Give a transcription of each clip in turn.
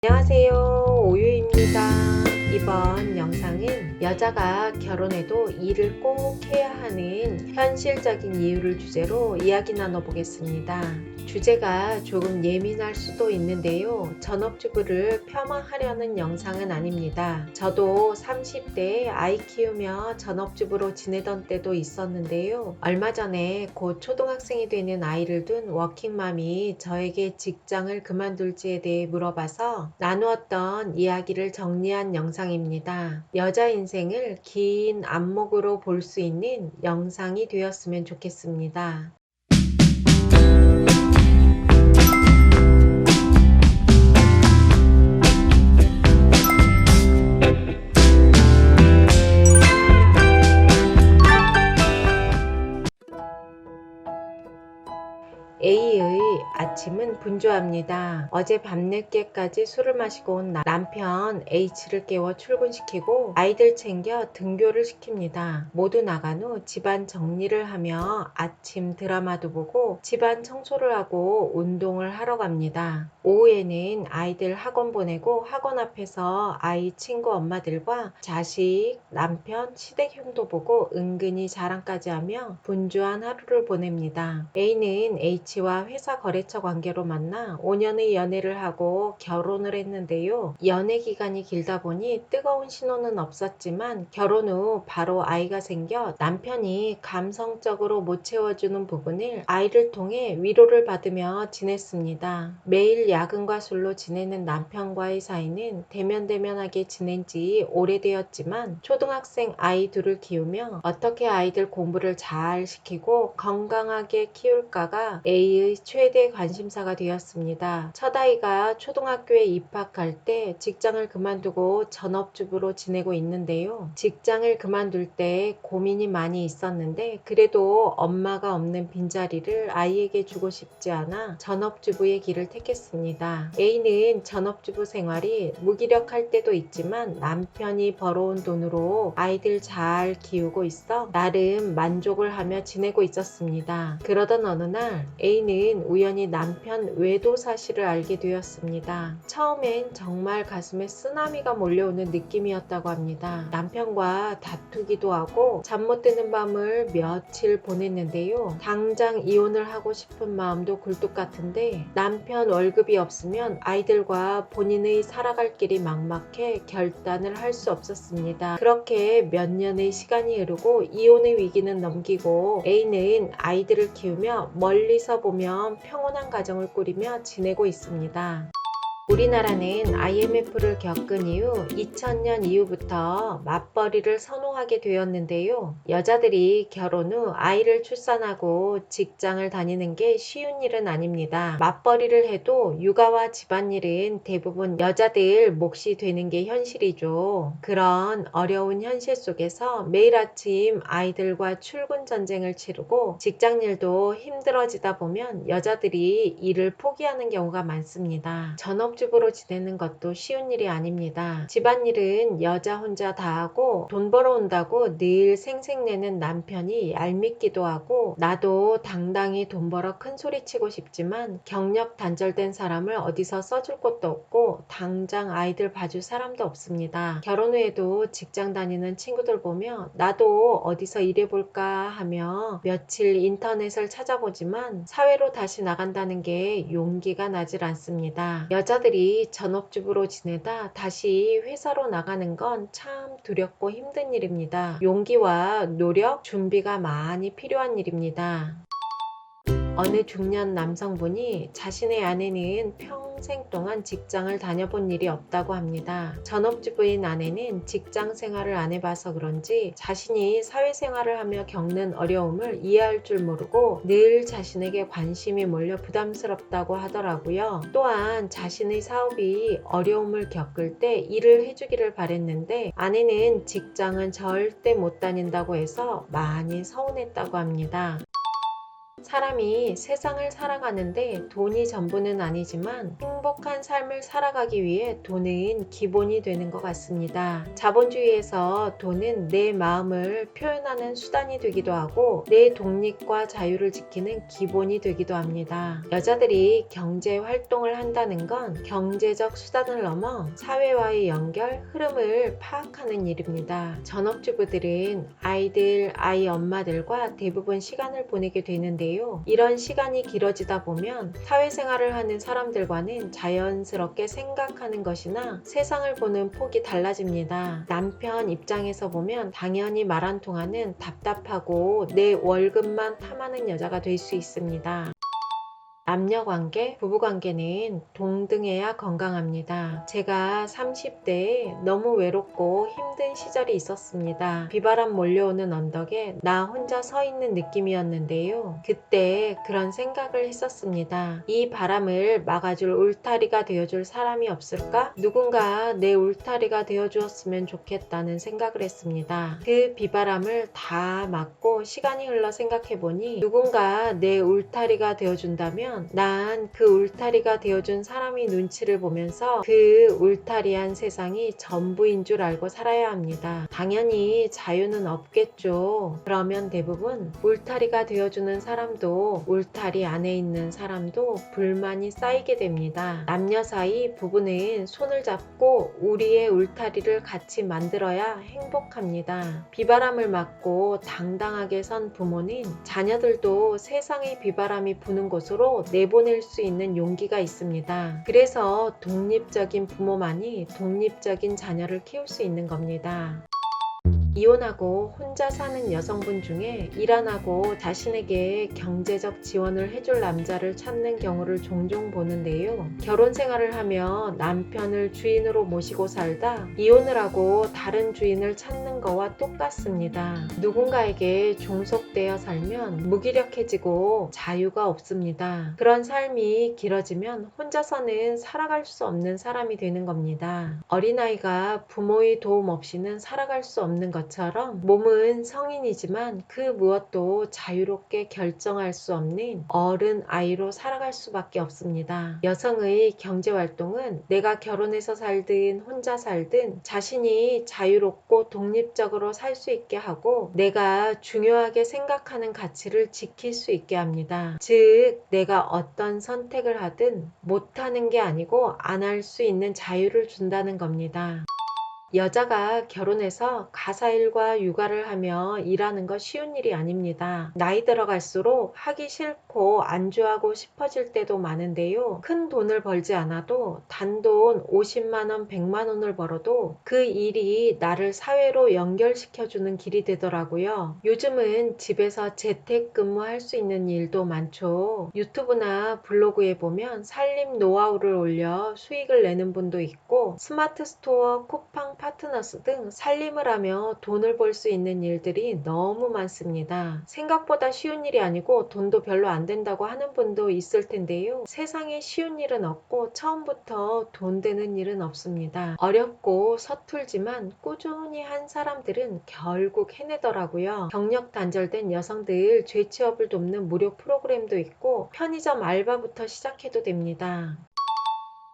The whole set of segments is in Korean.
안녕하세요. 오유입니다. 이번 영상은 여자가 결혼해도 일을 꼭 해야 하는 현실적인 이유를 주제로 이야기 나눠보겠습니다. 주제가 조금 예민할 수도 있는데요. 전업주부를 폄하하려는 영상은 아닙니다. 저도 30대에 아이 키우며 전업주부로 지내던 때도 있었는데요. 얼마 전에 곧 초등학생이 되는 아이를 둔 워킹맘이 저에게 직장을 그만둘지에 대해 물어봐서 나누었던 이야기를 정리한 영상입니다. 여자 인생을 긴 안목으로 볼 수 있는 영상이 되었으면 좋겠습니다. A의 아침은 분주합니다. 어제 밤늦게까지 술을 마시고 온 남편 H를 깨워 출근시키고 아이들 챙겨 등교를 시킵니다. 모두 나간 후 집안 정리를 하며 아침 드라마도 보고 집안 청소를 하고 운동을 하러 갑니다. 오후에는 아이들 학원 보내고 학원 앞에서 아이 친구 엄마들과 자식, 남편, 시댁형도 보고 은근히 자랑까지 하며 분주한 하루를 보냅니다. A는 H와 회사 거래처 관계로 만나 5년의 연애를 하고 결혼을 했는데요. 연애 기간이 길다 보니 뜨거운 신호는 없었지만 결혼 후 바로 아이가 생겨 남편이 감성적으로 못 채워주는 부분을 아이를 통해 위로를 받으며 지냈습니다. 매일 야근과 술로 지내는 남편과의 사이는 대면대면하게 지낸 지 오래되었지만 초등학생 아이 둘을 키우며 어떻게 아이들 공부를 잘 시키고 건강하게 키울까가 A의 최대 관심사가 되었습니다. 첫 아이가 초등학교에 입학할 때 직장을 그만두고 전업주부로 지내고 있는데요. 직장을 그만둘 때 고민이 많이 있었는데 그래도 엄마가 없는 빈자리를 아이에게 주고 싶지 않아 전업주부의 길을 택했습니다. A는 전업주부 생활이 무기력할 때도 있지만 남편이 벌어온 돈으로 아이들 잘 키우고 있어 나름 만족을 하며 지내고 있었습니다. 그러던 어느 날 A는 우연히 남편 외도 사실을 알게 되었습니다. 처음엔 정말 가슴에 쓰나미가 몰려오는 느낌이었다고 합니다. 남편과 다투기도 하고 잠 못 드는 밤을 며칠 보냈는데요. 당장 이혼을 하고 싶은 마음도 굴뚝 같은데 남편 월급이 없으면 아이들과 본인의 살아갈 길이 막막해 결단을 할 수 없었습니다. 그렇게 몇 년의 시간이 흐르고 이혼의 위기는 넘기고 A는 아이들을 키우며 멀리서 보면 평온한 가정을 꾸리며 지내고 있습니다. 우리나라는 IMF를 겪은 이후 2000년 이후부터 맞벌이를 선호하게 되었는데요. 여자들이 결혼 후 아이를 출산하고 직장을 다니는 게 쉬운 일은 아닙니다. 맞벌이를 해도 육아와 집안일은 대부분 여자들 몫이 되는 게 현실이죠. 그런 어려운 현실 속에서 매일 아침 아이들과 출근 전쟁을 치르고 직장일도 힘들어지다 보면 여자들이 일을 포기하는 경우가 많습니다. 전업주부로 지내는 것도 쉬운 일이 아닙니다. 집안일은 여자 혼자 다 하고 돈 벌어온다고 늘 생색내는 남편이 얄밉기도 하고 나도 당당히 돈 벌어 큰 소리 치고 싶지만 경력 단절된 사람을 어디서 써줄 곳도 없고 당장 아이들 봐줄 사람도 없습니다. 결혼 후에도 직장 다니는 친구들 보며 나도 어디서 일해볼까 하며 며칠 인터넷을 찾아보지만 사회로 다시 나간다는 게 용기가 나질 않습니다. 여자들이 전업주부로 지내다 다시 회사로 나가는 건 참 두렵고 힘든 일입니다. 용기와 노력, 준비가 많이 필요한 일입니다. 어느 중년 남성분이 자신의 아내는 평생 동안 직장을 다녀본 일이 없다고 합니다. 전업주부인 아내는 직장 생활을 안 해봐서 그런지 자신이 사회생활을 하며 겪는 어려움을 이해할 줄 모르고 늘 자신에게 관심이 몰려 부담스럽다고 하더라고요. 또한 자신의 사업이 어려움을 겪을 때 일을 해주기를 바랬는데 아내는 직장은 절대 못 다닌다고 해서 많이 서운했다고 합니다. 사람이 세상을 살아가는데 돈이 전부는 아니지만 행복한 삶을 살아가기 위해 돈은 기본이 되는 것 같습니다. 자본주의에서 돈은 내 마음을 표현하는 수단이 되기도 하고 내 독립과 자유를 지키는 기본이 되기도 합니다. 여자들이 경제 활동을 한다는 건 경제적 수단을 넘어 사회와의 연결, 흐름을 파악하는 일입니다. 전업주부들은 아이 엄마들과 대부분 시간을 보내게 되는데요. 이런 시간이 길어지다 보면 사회생활을 하는 사람들과는 자연스럽게 생각하는 것이나 세상을 보는 폭이 달라집니다. 남편 입장에서 보면 당연히 말 한 통하는 답답하고 내 월급만 탐하는 여자가 될 수 있습니다. 남녀관계, 부부관계는 동등해야 건강합니다. 제가 30대에 너무 외롭고 힘든 시절이 있었습니다. 비바람 몰려오는 언덕에 나 혼자 서 있는 느낌이었는데요. 그때 그런 생각을 했었습니다. 이 바람을 막아줄 울타리가 되어줄 사람이 없을까? 누군가 내 울타리가 되어주었으면 좋겠다는 생각을 했습니다. 그 비바람을 다 막고 시간이 흘러 생각해보니 누군가 내 울타리가 되어준다면 난 그 울타리가 되어준 사람이 눈치를 보면서 그 울타리한 세상이 전부인 줄 알고 살아야 합니다. 당연히 자유는 없겠죠. 그러면 대부분 울타리가 되어주는 사람도 울타리 안에 있는 사람도 불만이 쌓이게 됩니다. 남녀 사이 부부는 손을 잡고 우리의 울타리를 같이 만들어야 행복합니다. 비바람을 맞고 당당하게 선 부모는 자녀들도 세상의 비바람이 부는 곳으로 내보낼 수 있는 용기가 있습니다. 그래서 독립적인 부모만이 독립적인 자녀를 키울 수 있는 겁니다. 이혼하고 혼자 사는 여성분 중에 일 안 하고 자신에게 경제적 지원을 해줄 남자를 찾는 경우를 종종 보는데요. 결혼 생활을 하며 남편을 주인으로 모시고 살다 이혼을 하고 다른 주인을 찾는 거와 똑같습니다. 누군가에게 종속되어 살면 무기력해지고 자유가 없습니다. 그런 삶이 길어지면 혼자서는 살아갈 수 없는 사람이 되는 겁니다. 어린아이가 부모의 도움 없이는 살아갈 수 없는 것처럼 몸은 성인이지만 그 무엇도 자유롭게 결정할 수 없는 어른 아이로 살아갈 수밖에 없습니다. 여성의 경제활동은 내가 결혼해서 살든 혼자 살든 자신이 자유롭고 독립적으로 살 수 있게 하고 내가 중요하게 생각하는 가치를 지킬 수 있게 합니다. 즉 내가 어떤 선택을 하든 못하는 게 아니고 안 할 수 있는 자유를 준다는 겁니다. 여자가 결혼해서 가사일과 육아를 하며 일하는 거 쉬운 일이 아닙니다. 나이 들어갈수록 하기 싫고 안주하고 싶어질 때도 많은데요. 큰 돈을 벌지 않아도 단돈 50만원, 100만원을 벌어도 그 일이 나를 사회로 연결시켜주는 길이 되더라고요. 요즘은 집에서 재택근무할 수 있는 일도 많죠. 유튜브나 블로그에 보면 살림 노하우를 올려 수익을 내는 분도 있고 스마트 스토어, 쿠팡 파트너스 등 살림을 하며 돈을 벌 수 있는 일들이 너무 많습니다. 생각보다 쉬운 일이 아니고 돈도 별로 안 된다고 하는 분도 있을 텐데요. 세상에 쉬운 일은 없고 처음부터 돈 되는 일은 없습니다. 어렵고 서툴지만 꾸준히 한 사람들은 결국 해내더라고요. 경력 단절된 여성들 재취업을 돕는 무료 프로그램도 있고 편의점 알바부터 시작해도 됩니다.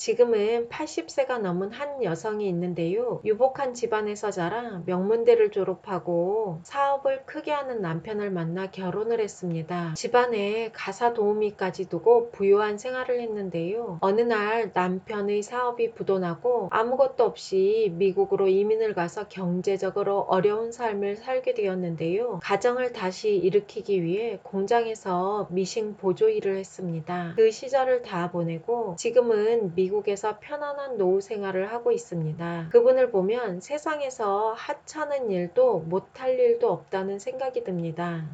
지금은 80세가 넘은 한 여성이 있는데요. 유복한 집안에서 자라 명문대를 졸업하고 사업을 크게 하는 남편을 만나 결혼을 했습니다. 집안에 가사 도우미까지 두고 부유한 생활을 했는데요. 어느 날 남편의 사업이 부도나고 아무것도 없이 미국으로 이민을 가서 경제적으로 어려운 삶을 살게 되었는데요. 가정을 다시 일으키기 위해 공장에서 미싱 보조 일을 했습니다. 그 시절을 다 보내고 지금은 미국에서 편안한 노후 생활을 하고 있습니다. 그분을 보면 세상에서 하찮은 일도 못할 일도 없다는 생각이 듭니다.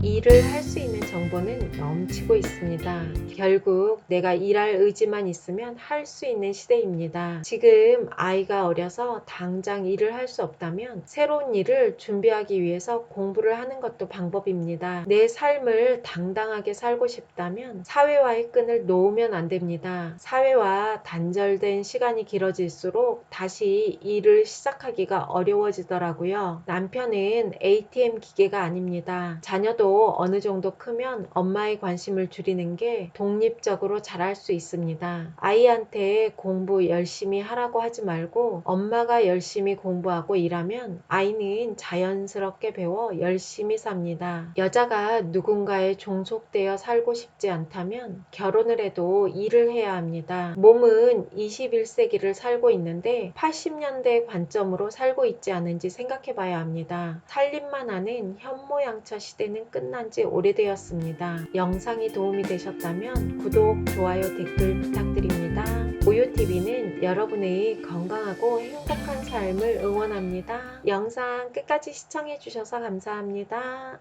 일을 할 수 있는 정보는 넘치고 있습니다. 결국 내가 일할 의지만 있으면 할 수 있는 시대입니다. 지금 아이가 어려서 당장 일을 할 수 없다면 새로운 일을 준비하기 위해서 공부를 하는 것도 방법입니다. 내 삶을 당당하게 살고 싶다면 사회와의 끈을 놓으면 안 됩니다. 사회와 단절된 시간이 길어질수록 다시 일을 시작하기가 어려워지더라고요. 남편은 ATM 기계가 아닙니다. 자녀도 아이도 어느 정도 크면 엄마의 관심을 줄이는 게 독립적으로 자랄 수 있습니다. 아이한테 공부 열심히 하라고 하지 말고 엄마가 열심히 공부하고 일하면 아이는 자연스럽게 배워 열심히 삽니다. 여자가 누군가에 종속되어 살고 싶지 않다면 결혼을 해도 일을 해야 합니다. 몸은 21세기를 살고 있는데 80년대 관점으로 살고 있지 않은지 생각해 봐야 합니다. 살림만 하는 현모양처 시대는 끝난 지 오래되었습니다. 영상이 도움이 되셨다면 구독, 좋아요, 댓글 부탁드립니다. 오유TV는 여러분의 건강하고 행복한 삶을 응원합니다. 영상 끝까지 시청해 주셔서 감사합니다.